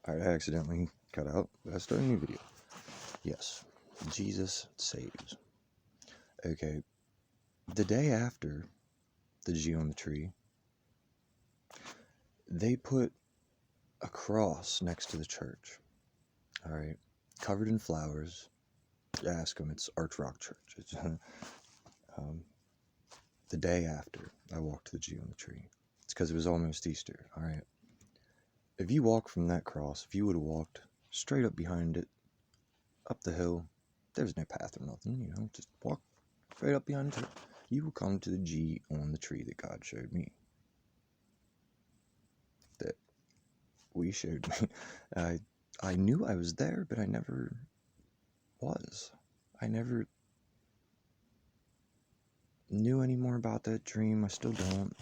Alright, I accidentally cut out. Let's start a new video. Yes, Jesus saves. Okay, the day after the G on the tree, they put a cross next to the church. Alright, covered in flowers. Ask them, it's Arch Rock Church. It's the day after I walked to the G on the tree. It's because it was almost Easter. Alright, if you walk from that cross, if you would have walked straight up behind it, up the hill, there's no path or nothing, just walk straight up behind it. You will come to the G on the tree that God showed me. That we showed me. I knew I was there, but I never was. I never knew any more about that dream. I still don't.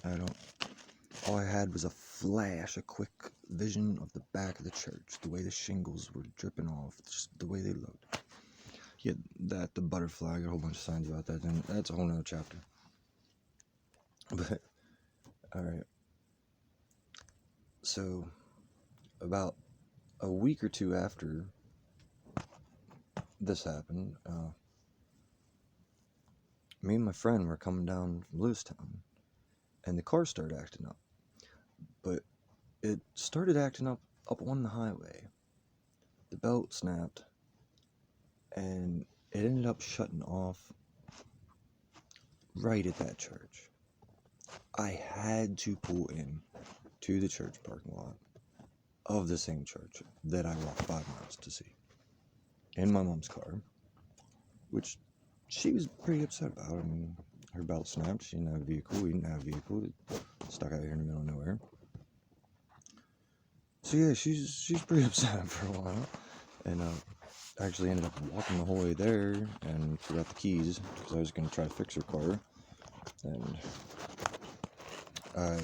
All I had was a flash, a quick vision of the back of the church, the way the shingles were dripping off, just the way they looked. Yeah, the butterfly, I got a whole bunch of signs about that, and that's a whole nother chapter. But, alright. So, about a week or two after this happened, me and my friend were coming down from Lewistown, and the car started acting up. But it started acting up on the highway. The belt snapped, and it ended up shutting off right at that church. I had to pull in to the church parking lot of the same church that I walked 5 miles to see in my mom's car, which she was pretty upset about. I mean, her belt snapped, she didn't have a vehicle, we didn't have a vehicle, stuck out here in the middle of nowhere. So yeah, she's pretty upset for a while, and I actually ended up walking the whole way there and forgot the keys because I was going to try to fix her car, and I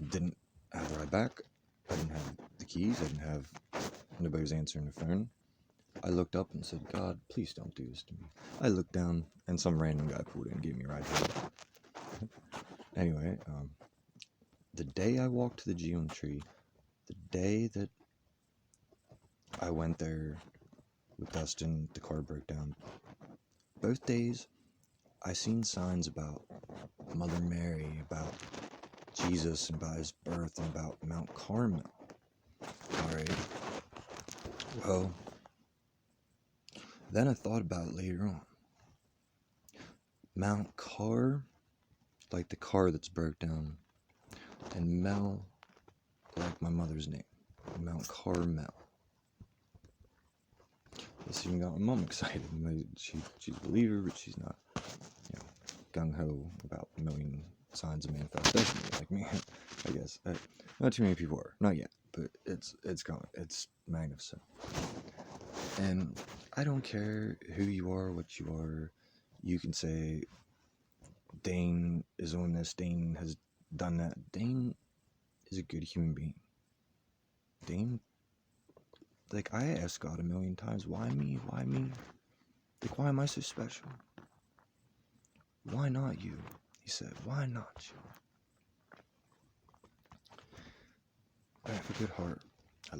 didn't have a ride back. I didn't have the keys. Nobody was answering the phone. I looked up and said, God, please don't do this to me. I looked down, and some random guy pulled in and gave me a ride home. Anyway, the day I walked to the G on the tree, the day that I went there with Dustin, the car broke down, both days I seen signs about Mother Mary, about Jesus, and about his birth, and about Mount Carmel. Alright, well, then I thought about it later on. Mount Car, like the car that's broke down, and Mel, like my mother's name, Mount Carmel. This even got my mom excited. She's a believer, but she's not, gung-ho about a million signs of manifest destiny like me, I guess. Not too many people are, not yet, but it's coming. It's magnificent. And I don't care who you are, what you are. You can say Dane is on this, Dane has done that. Dane is a good human being. Dane, like, I asked God a million times, why me? Why me? Like, why am I so special? Why not you? He said, why not you? I have a good heart. I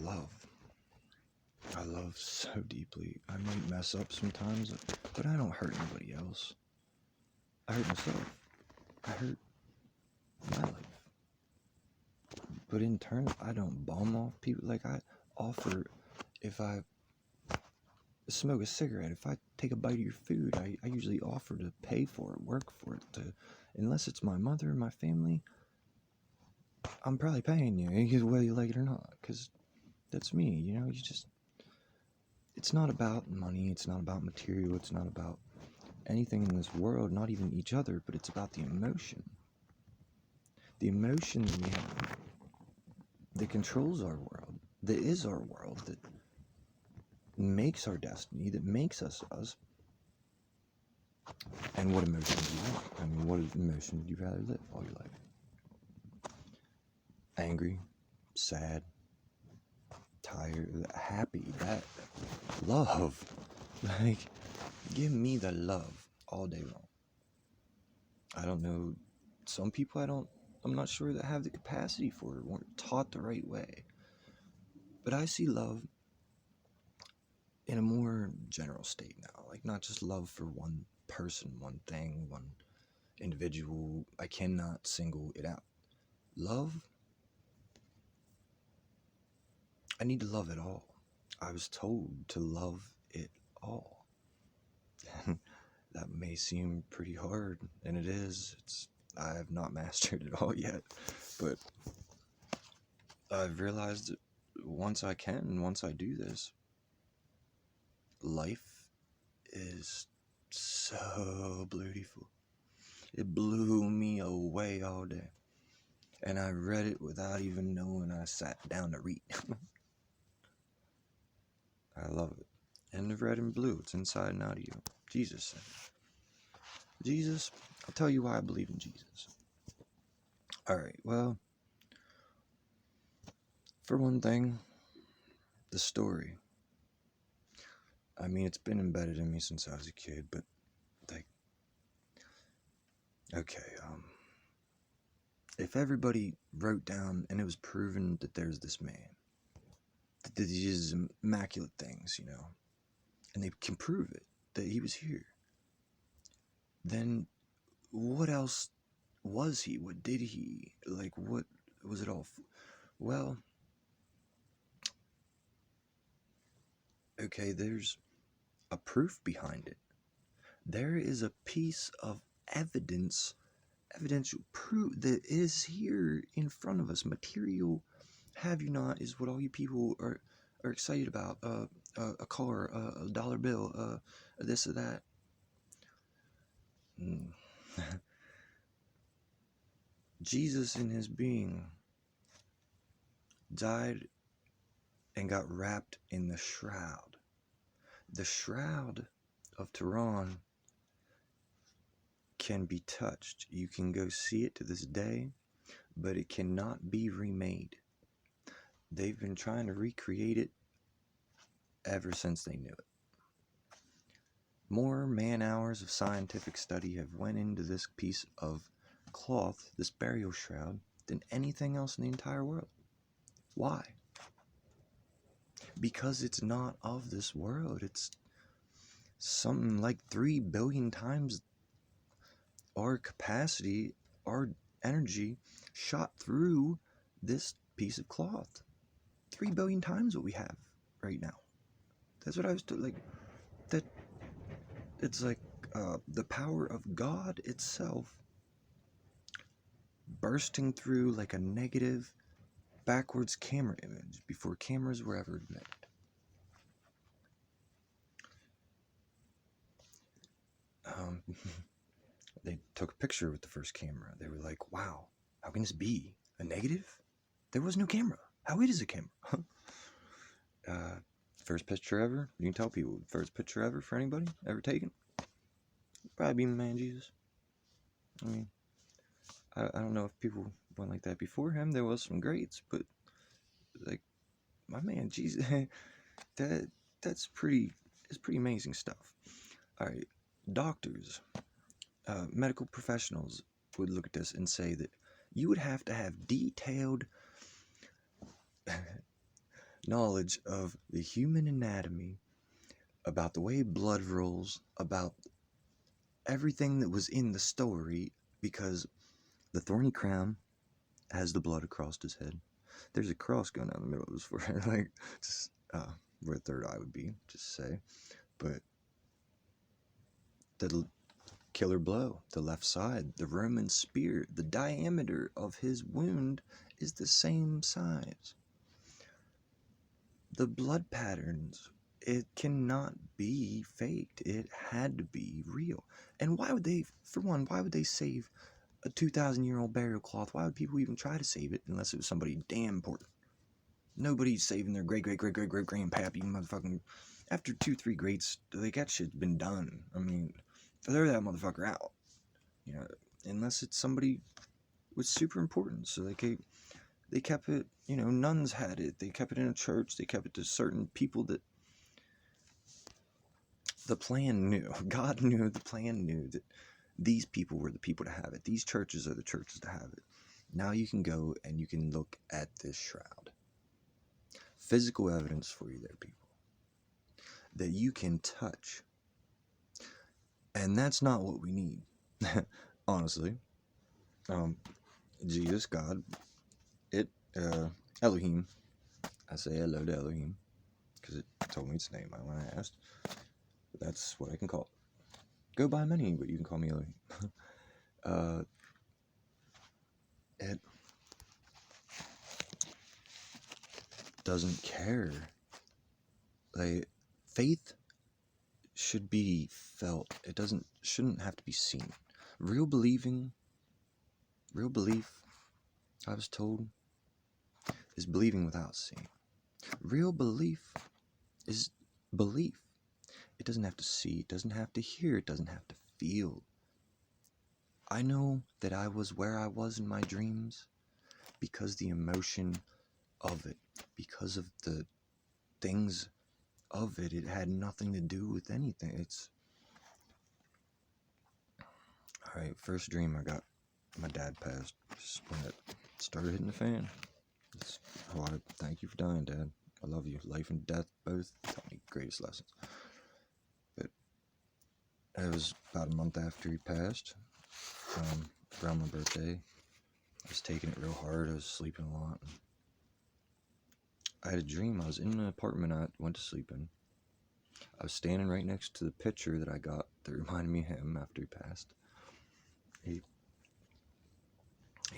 love so deeply. I might mess up sometimes, but I don't hurt anybody else. I hurt myself. I hurt my life. But in turn, I don't bum off people. Like, I offer, if I smoke a cigarette, if I take a bite of your food, I usually offer to pay for it, work for it. Unless it's my mother or my family, I'm probably paying you, whether you like it or not, because that's me, it's not about money, it's not about material, it's not about anything in this world, not even each other, but it's about the emotion. The emotion that we have that controls our world, that is our world, that makes our destiny, that makes us us. And what emotion do you want? I mean, what emotion would you rather live all your life? Angry, sad, tired, happy, that love. Like, give me the love all day long. I don't know, some people I'm not sure that have the capacity for it, weren't taught the right way. But I see love in a more general state now. Like, not just love for one person, one thing, one individual. I cannot single it out. Love, I need to love it all. I was told to love it all. That may seem pretty hard, and it is. I have not mastered it all yet, but I've realized that once I do this, life is so beautiful. It blew me away all day, and I read it without even knowing I sat down to read. I love it. And the red and blue, it's inside and out of you. Jesus. Jesus, I'll tell you why I believe in Jesus. Alright, well, for one thing, the story. I mean, it's been embedded in me since I was a kid, but, like, okay, if everybody wrote down and it was proven that there's this man, that these immaculate things, and they can prove it, that he was here, then what else was he? What did he? Like, what was it all? Well, okay, there's a proof behind it. There is a piece of evidential proof that is here in front of us. Material, have you not, is what all you people are excited about. A car, a dollar bill, this or that. Jesus in his being died and got wrapped in the shroud. The shroud of Turon can be touched. You can go see it to this day, but it cannot be remade. They've been trying to recreate it ever since they knew it. More man-hours of scientific study have went into this piece of cloth, this burial shroud, than anything else in the entire world. Why? Because it's not of this world. It's something like 3 billion times our capacity, our energy shot through this piece of cloth. 3 billion times what we have right now. That's what I was like. That it's like the power of God itself bursting through like a negative backwards camera image before cameras were ever made. They took a picture with the first camera. They were like, wow, how can this be? A negative? There was no camera. How is a camera? First picture ever? You can tell people, first picture ever for anybody ever taken? Probably be my man Jesus. I mean, I don't know if people went like that before him. There was some greats, but like my man Jesus, that's pretty amazing stuff. All right, doctors, medical professionals would look at this and say that you would have to have detailed knowledge of the human anatomy, about the way blood rolls, about everything that was in the story, because the thorny crown has the blood across his head. There's a cross going down the middle of his forehead, like just where a third eye would be, just say. But the killer blow, the left side, the Roman spear, the diameter of his wound is the same size. The blood patterns, it cannot be faked. It had to be real. And why would they, for one, why would they save a 2,000-year-old burial cloth? Why would people even try to save it unless it was somebody damn important? Nobody's saving their great-great-great-great-great-grandpappy motherfucking... After 2-3 greats, like, that shit's been done. I mean, throw that motherfucker out. Unless it's somebody with super importance. So they kept it, nuns had it. They kept it in a church. They kept it to certain people that the plan knew. God knew, the plan knew that these people were the people to have it. These churches are the churches to have it. Now you can go and you can look at this shroud. physical evidence for you there, people, that you can touch. And that's not what we need, honestly. Jesus, God, Elohim. I say hello to Elohim because it told me its name when I asked. But that's what I can call it. Go by many, but you can call me Elohim. It doesn't care. Like, faith should be felt. It shouldn't have to be seen. Real belief, I was told, is believing without seeing. Real belief is belief. It doesn't have to see, it doesn't have to hear, it doesn't have to feel. I know that I was where I was in my dreams because the emotion of it, because of the things of it, it had nothing to do with anything. Alright, first dream I got, my dad passed just when it started hitting the fan. Thank you for dying, Dad. I love you. Life and death both taught me greatest lessons. But it was about a month after he passed, around my birthday. I was taking it real hard. I was sleeping a lot. I had a dream. I was in an apartment I went to sleep in. I was standing right next to the picture that I got that reminded me of him after he passed. He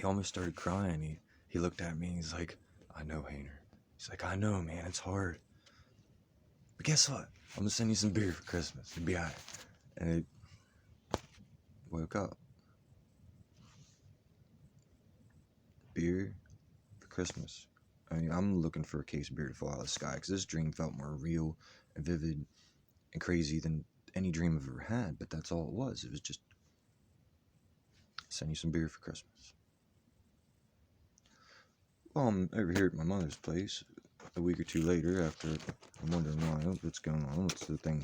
almost started crying. He looked at me and he's like, I know, Hayner. He's like, I know, man, it's hard. But guess what? I'm gonna send you some beer for Christmas. You'll be alright. And I woke up. Beer for Christmas. I mean, I'm looking for a case of beer to fall out of the sky because this dream felt more real and vivid and crazy than any dream I've ever had. But that's all it was. It was just, send you some beer for Christmas. Well, I'm over here at my mother's place a week or two later after I'm wondering what's going on, what's the thing.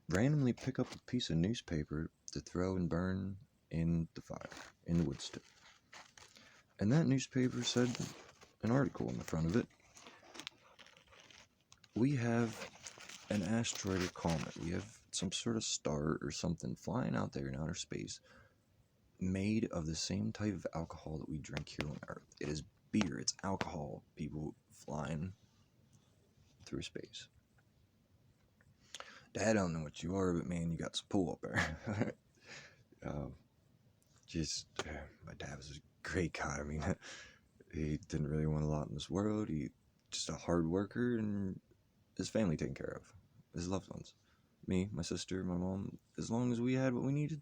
Randomly pick up a piece of newspaper to throw and burn in the fire, in the wood stove. And that newspaper said an article in the front of it. We have an asteroid or comet. We have some sort of star or something flying out there in outer space made of the same type of alcohol that we drink here on Earth. It is beer. It's alcohol, people flying through space. Dad, I don't know what you are, but man, you got some pull up there. My dad was a great guy. I mean, he didn't really want a lot in this world. He just a hard worker and his family taken care of. His loved ones. Me, my sister, my mom, as long as we had what we needed.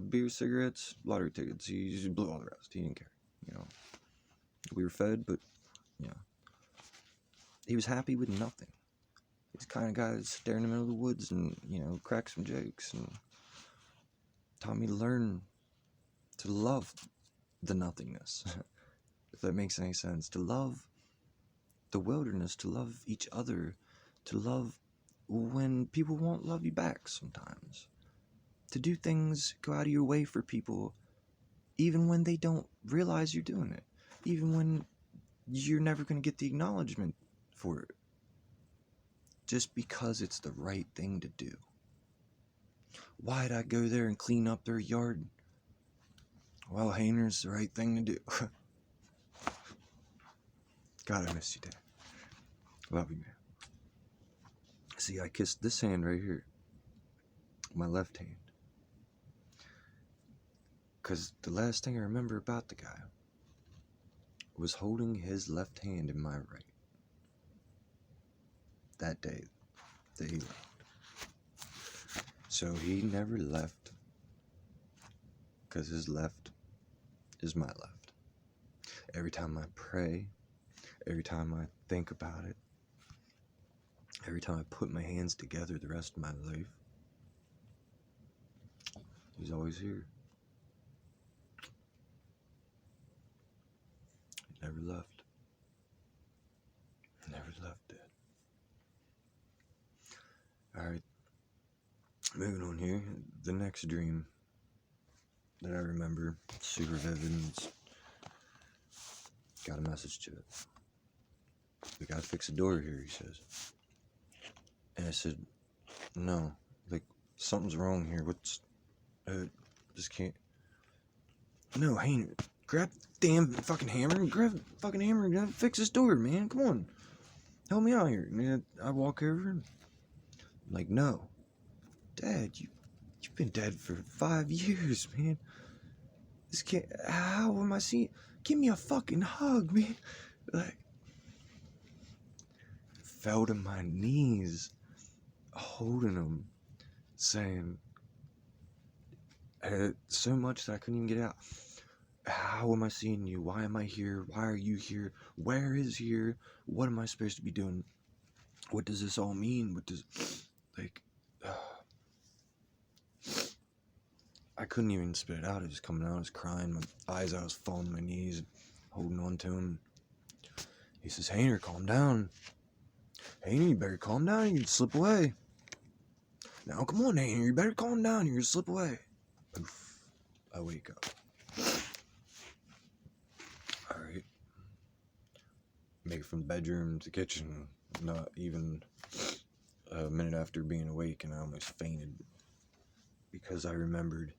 Beer, cigarettes, lottery tickets. He just blew all the rest. He didn't care. We were fed, but he was happy with nothing. He's the kind of guy that sit there in the middle of the woods and, crack some jokes and taught me to learn to love the nothingness, if that makes any sense. To love the wilderness, to love each other, to love when people won't love you back sometimes. To do things, go out of your way for people, even when they don't realize you're doing it. Even when you're never going to get the acknowledgement for it. Just because it's the right thing to do. Why'd I go there and clean up their yard? Well, Hayner's the right thing to do. God, I miss you, Dad. Love you, man. See, I kissed this hand right here. My left hand. Because the last thing I remember about the guy was holding his left hand in my right. That day that he left. So he never left. Because his left is my left. Every time I pray, every time I think about it, every time I put my hands together the rest of my life, he's always here. He never left. Never left it. Alright, moving on here. The next dream that I remember, super vivid. got a message to it. We gotta fix a door here, he says. And I said, no, like, something's wrong here. What's, just can't. No, hey, grab the damn fucking hammer. Grab the fucking hammer and fix this door, man. Come on. Help me out here. And I walk over and I'm like, no. Dad, you've been dead for 5 years, man. This can't, how am I seeing? Give me a fucking hug, man. Like, fell to my knees, holding him, saying, so much that I couldn't even get out. How am I seeing you? Why am I here? Why are you here? Where is here? What am I supposed to be doing? What does this all mean? What does, like, I couldn't even spit it out. It was coming out. I was crying. My eyes out. I was falling to my knees, holding on to him. He says, Hayner, calm down. Hayner, you better calm down. You can slip away. Now, come on, Hayner. You better calm down. You're going to slip away. Oof. I wake up. Alright. Make it from the bedroom to the kitchen. Not even a minute after being awake, and I almost fainted. Because I remembered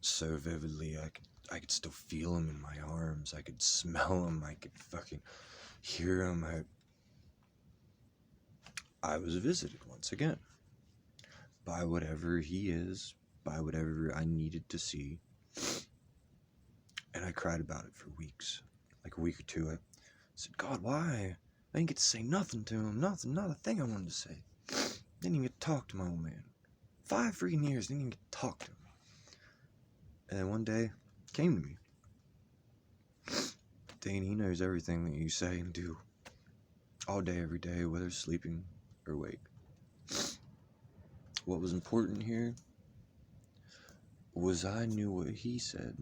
so vividly. I could still feel him in my arms. I could smell him. I could fucking hear him. I was visited once again by whatever he is, by whatever I needed to see. And I cried about it for weeks. Like a week or two. I said, God, why? I didn't get to say nothing to him. Nothing, not a thing I wanted to say. Didn't even get to talk to my old man. 5 freaking years, didn't even get to talk to him. And then one day, came to me. Dane, he knows everything that you say and do. All day, every day, whether sleeping or awake. What was important here was I knew what he said.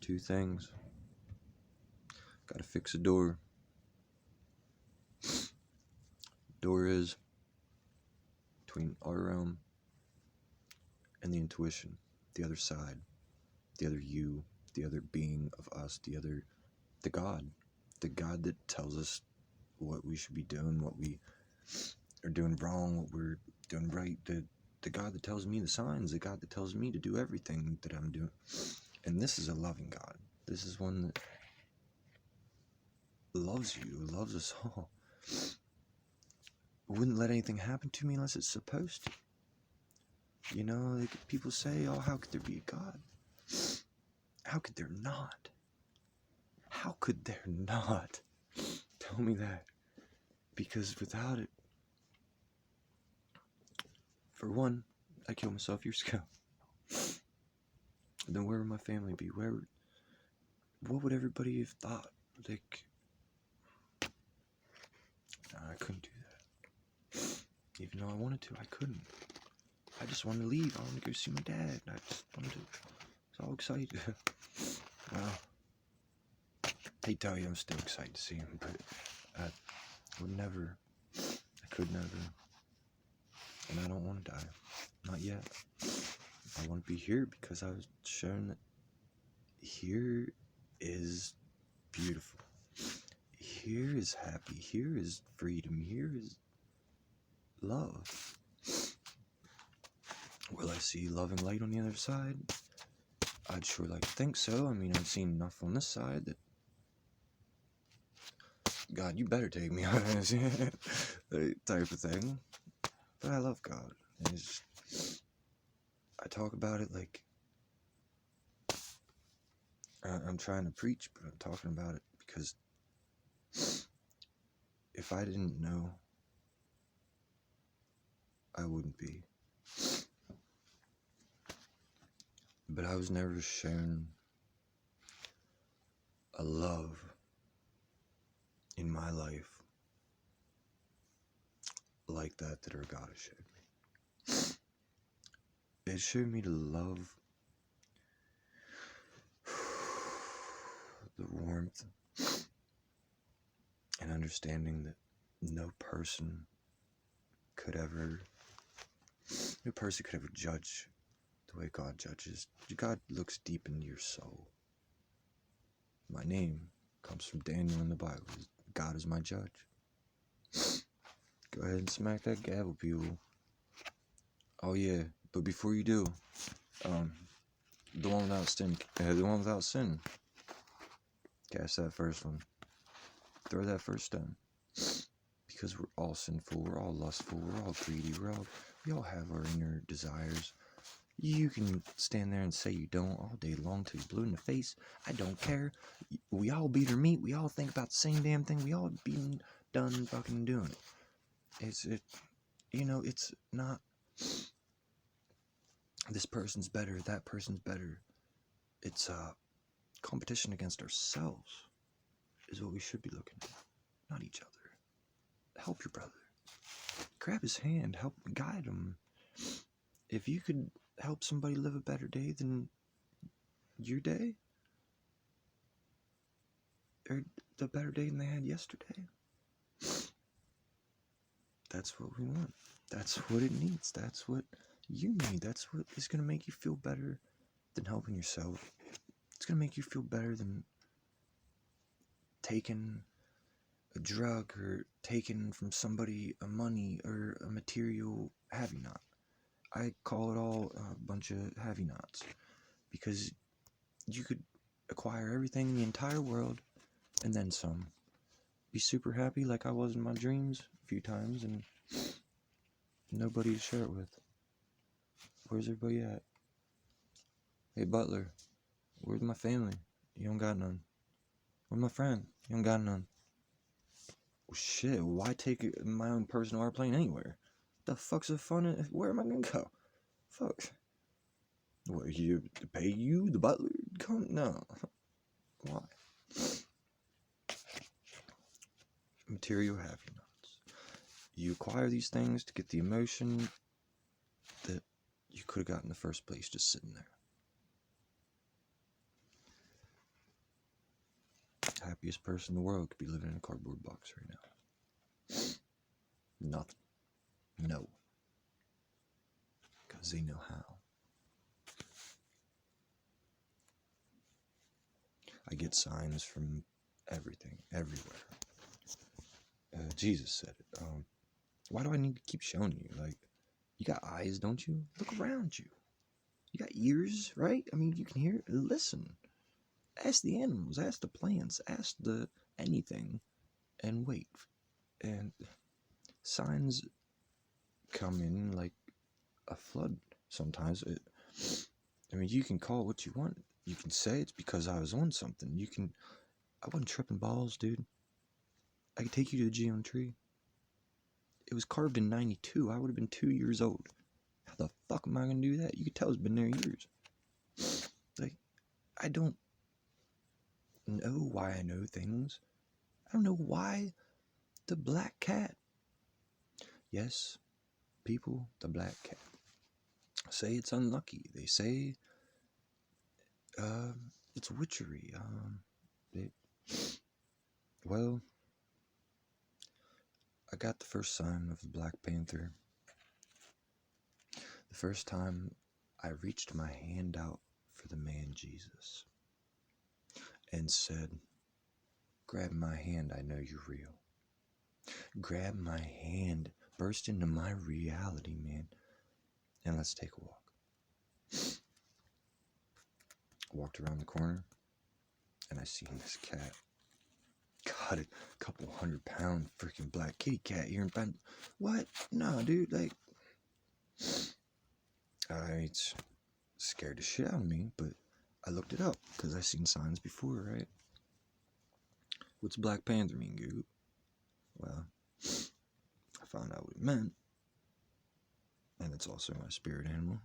2 things. Gotta fix a door. Door is between our realm and the intuition, the other side, the other you, the other being of us, the God that tells us what we should be doing, what we are doing wrong, what we're doing right, the God that tells me the signs, the God that tells me to do everything that I'm doing. And this is a loving God. This is one that loves you, loves us all. Wouldn't let anything happen to me unless it's supposed to. You know, like people say, oh, how could there be a God? How could there not? How could there not? Tell me that. Because without it, for one, I killed myself years ago. Then where would my family be? What would everybody have thought? Like, I couldn't do that. Even though I wanted to, I couldn't. I just wanted to leave. I wanted to go see my dad. I just wanted to. I was all excited. Well, I hate to tell you, I'm still excited to see him, but I would never. I could never. And I don't want to die. Not yet. I want to be here because I was shown that here is beautiful. Here is happy. Here is freedom. Here is love. Will I see love and light on the other side? I'd sure like to think so. I mean, I've seen enough on this side that God, you better take me on this type of thing. But I love God. I talk about it like I'm trying to preach, but I'm talking about it because if I didn't know, I wouldn't be. But I was never shown a love in my life like that our God has showed me. It showed me to love the warmth and understanding that no person could ever judge the way God judges. God looks deep into your soul. My name comes from Daniel in the Bible. God is my judge. Go ahead and smack that gavel, people. Oh yeah, but before you do, the one without sin, cast that first one. Throw that first stone. Because we're all sinful, we're all lustful, we're all greedy, we all have our inner desires. You can stand there and say you don't all day long till you're blue in the face. I don't care. We all beat our meat. We all think about the same damn thing. We all been done fucking doing it. It's not this person's better, that person's better. It's competition against ourselves is what we should be looking at, not each other. Help your brother. Grab his hand. Help guide him. If you could help somebody live a better day than your day, or the better day than they had yesterday, that's what we want. That's what it needs. That's what you need. That's what is going to make you feel better than helping yourself. It's going to make you feel better than taking a drug or taking from somebody a money or a material have-you-not. I call it all a bunch of have-you-nots, because you could acquire everything in the entire world and then some. Be super happy like I was in my dreams a few times, and nobody to share it with. Where's everybody at? Hey Butler, where's my family? You don't got none. Where's my friend? You don't got none. Well, shit, why take my own personal airplane anywhere? The fuck's the fun in, where am I gonna go? Fuck. What, you to pay you, the butler? Come, no. Why? Material have-you-nots. You acquire these things to get the emotion that you could have got in the first place just sitting there. Happiest person in the world could be living in a cardboard box right now. Nothing. No. Because they know how. I get signs from everything, everywhere. Jesus said it. Why do I need to keep showing you? Like, you got eyes, don't you? Look around you. You got ears, right? I mean, you can hear, listen. Ask the animals, ask the plants, ask the anything, and wait. And signs come in like a flood sometimes. You can call it what you want. You can say it's because I was on something. I wasn't tripping balls, dude. I could take you to the geometry. It was carved in 92. I would have been 2 years old. How the fuck am I gonna do that? You could tell it's been there years. Like, I don't know why I know things. I don't know why the black cat. Yes, people, the black cat. Say it's unlucky. They say it's witchery. Well, I got the first sign of the Black Panther. The first time I reached my hand out for the man Jesus and said, grab my hand, I know you're real. Grab my hand, burst into my reality, man, and let's take a walk. Walked around the corner, and I seen this cat. God, a couple 100-pound freaking black kitty cat here in Bend. What? No, dude, like, it's scared the shit out of me, but I looked it up, because I seen signs before, right? What's Black Panther mean, Goop? Well, I found out what it meant, and it's also my spirit animal.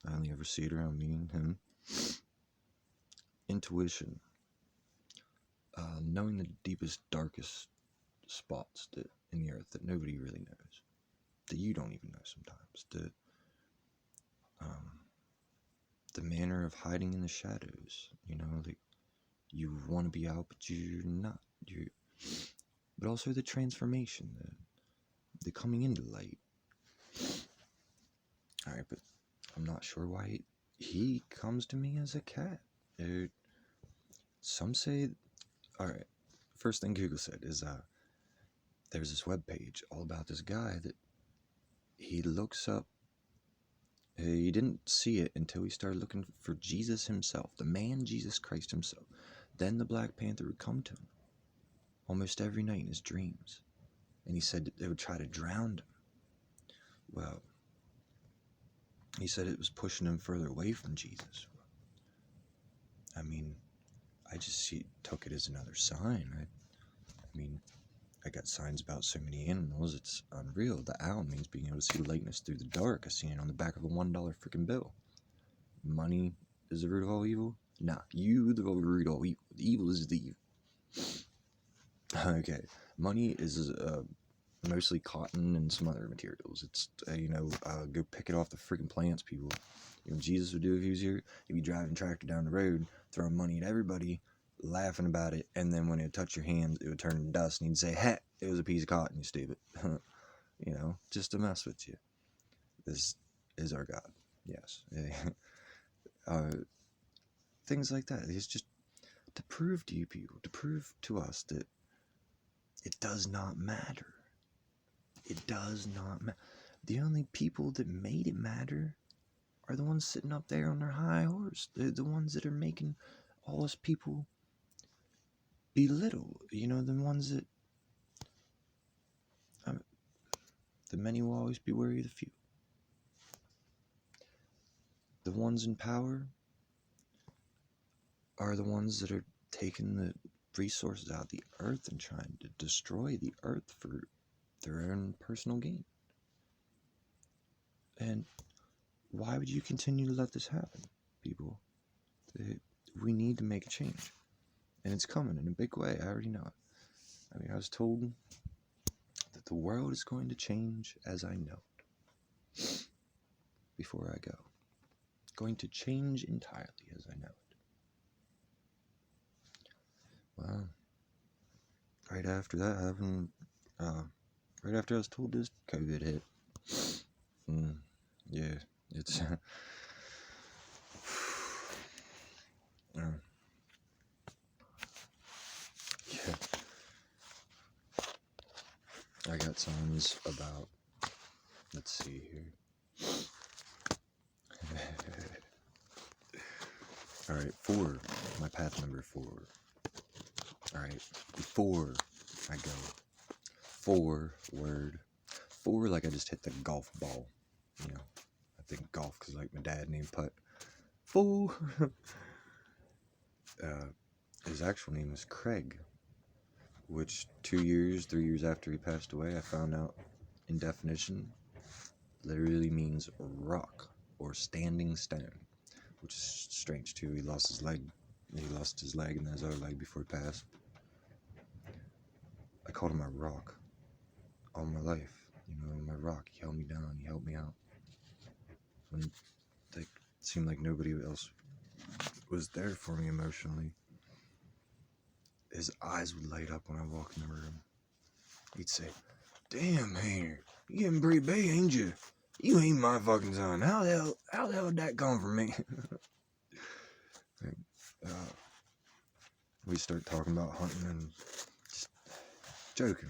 I only ever see it around me and him. Intuition. Knowing the deepest, darkest spots in the earth that nobody really knows, that you don't even know sometimes, the manner of hiding in the shadows, like you want to be out but you're not, but also the transformation, the coming into light. Alright, but I'm not sure why he comes to me as a cat. Some say, all right, first thing Google said is there's this web page all about this guy that he looks up. He didn't see it until he started looking for Jesus himself, the man Jesus Christ himself. Then the Black Panther would come to him almost every night in his dreams, and he said that they would try to drown him. Well, he said it was pushing him further away from Jesus. I mean, I just took it as another sign. I mean, I got signs about so many animals, it's unreal. The owl means being able to see lightness through the dark. I seen it on the back of a $1 freaking bill. Money is the root of all evil? Nah, you the root of all evil. The evil is the evil. Okay, money is mostly cotton and some other materials. It's, go pick it off the freaking plants, people. You know what Jesus would do if he was here? He'd be driving a tractor down the road, throwing money at everybody, laughing about it, and then when it would touch your hands, it would turn to dust, and he'd say, "Hey, it was a piece of cotton, you stupid." Just to mess with you. This is our God. Yes. Things like that. It's just to prove to you people, to prove to us that it does not matter. It does not matter. The only people that made it matter are the ones sitting up there on their high horse. They're the ones that are making all us people belittle. The ones that... the many will always be wary of the few. The ones in power are the ones that are taking the resources out of the earth and trying to destroy the earth for their own personal gain. And why would you continue to let this happen, people? We need to make a change. And it's coming in a big way. I already know it. I was told that the world is going to change as I know it. Before I go. Going to change entirely as I know it. Well, right after that happened, right after I was told this, COVID hit. Yeah, it's... yeah. I got signs about... let's see here. Alright, 4. My path number 4. Alright, before I go. 4 word. 4 like I just hit the golf ball. I think golf because like my dad named Putt. 4. His actual name is Craig. Which 3 years after he passed away, I found out in definition literally means rock or standing stone. Which is strange too. He lost his leg. He lost his leg and his other leg before he passed. I called him my rock all my life. My rock. He held me down. He helped me out. When it seemed like nobody else was there for me emotionally. His eyes would light up when I walked in the room. He'd say, "Damn, Hayner, you getting pretty big, ain't you? You ain't my fucking son. How the hell did that come from me?" We start talking about hunting and just joking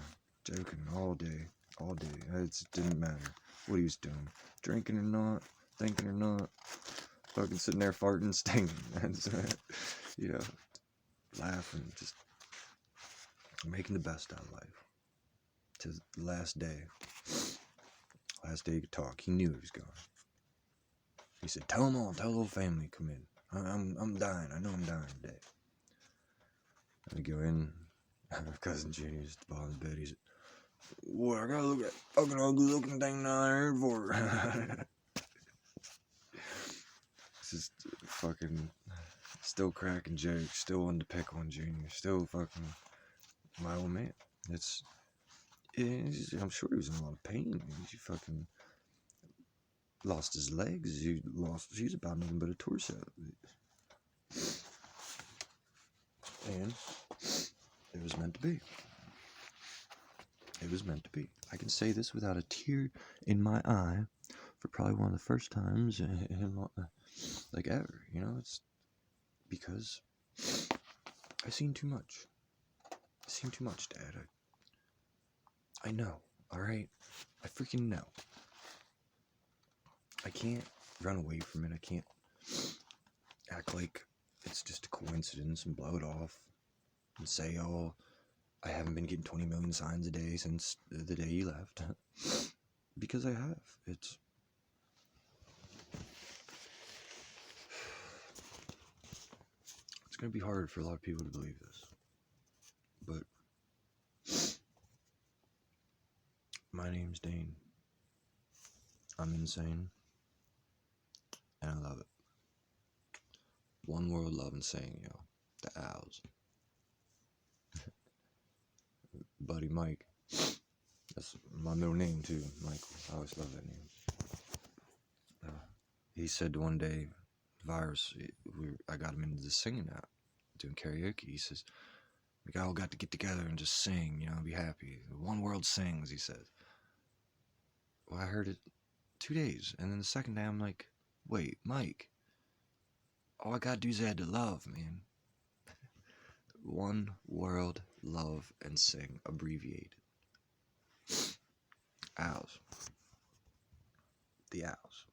all day. It didn't matter what he was doing, drinking or not, thinking or not, fucking sitting there farting, stinking. That's laughing, just making the best out of life. To the last day he could talk. He knew he was gone. He said, "Tell them all, tell the whole family, come in. I'm dying. I know I'm dying today." I go in. My cousin Junior's at the bottom of the bed. He said, "What, I gotta look at that fucking ugly looking thing down there for?" It's just fucking still cracking jokes, still wanting to pick on Junior, still fucking my old man. I'm sure he was in a lot of pain. He fucking lost his legs. He's about nothing but a torso. And it was meant to be. It was meant to be. I can say this without a tear in my eye for probably one of the first times like ever, you know. It's because I've seen too much. I've seen too much, Dad. I know, alright? I freaking know. I can't run away from it. I can't act like it's just a coincidence and blow it off and say, oh, I haven't been getting 20 million signs a day since the day you left. Because I have. It's going to be hard for a lot of people to believe this. But my name's Dane. I'm insane. And I love it. One world love and saying, yo. The Owls. Buddy Mike. That's my middle name too, Michael. I always love that name. He said one day, Virus, I got him into the singing app, doing karaoke. He says, we all got to get together and just sing, you know, be happy. One world sings, he says. Well, I heard it 2 days, and then the second day I'm like, wait, Mike, all I gotta do is add to love, man. One world, love, and sing, abbreviated. Owls. The Owls.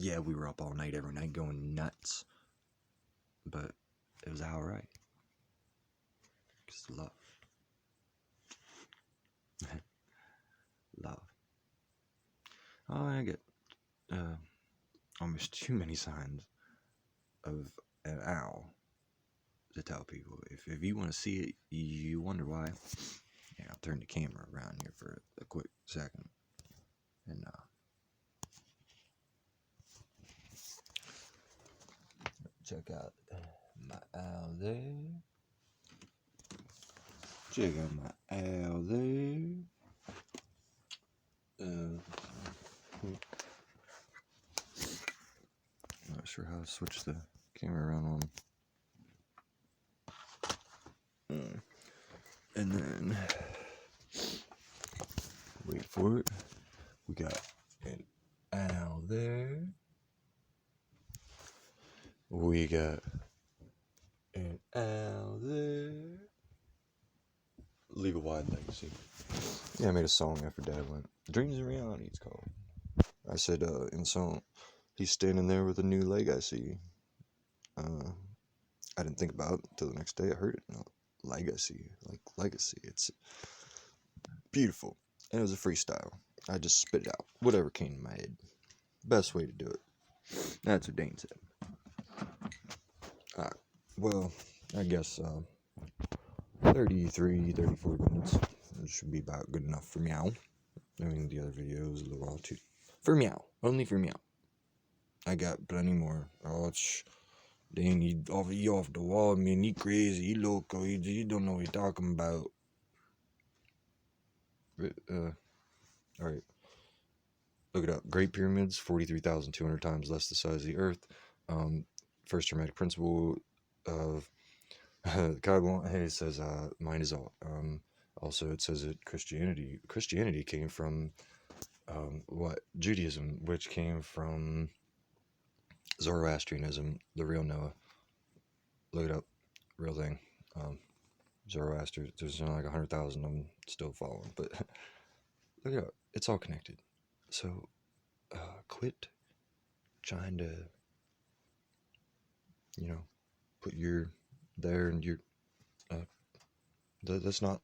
Yeah, we were up all night every night going nuts. But it was alright. Just love. Love. Oh, I get almost too many signs of an owl to tell people. If you want to see it, you wonder why. Yeah, I'll turn the camera around here for a quick second. And check out my owl there. Check out my owl there. Not sure how to switch the camera around on. And then, wait for it. We got an owl there. We got an owl there. Leave a wide legacy. Yeah, I made a song after Dad went. Dreams and Reality, it's called. I said in the song, he's standing there with a new legacy. I didn't think about it until the next day I heard it. No, legacy, like legacy. It's beautiful. And it was a freestyle. I just spit it out. Whatever came to my head. Best way to do it. That's what Dane said. Alright. Well, I guess 33, 34 minutes. It should be about good enough for meow. I mean, the other video was a little while too. For meow. Only for meow. I got plenty more. Oh, Dane, he off the wall, man. He crazy. He loco. He don't know what he's talking about. Alright. Look it up. Great Pyramids, 43,200 times less the size of the Earth. First hermetic principle of it says mind is all. Also, it says that Christianity came from Judaism, which came from Zoroastrianism, the real Noah. Look it up, real thing. Zoroaster, there's like 100,000 of them still following, but look it up. It's all connected. So, quit trying to, put your there and your, that's not,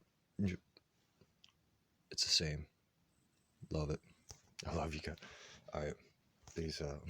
it's the same. Love it. I love you guys. Alright, peace out.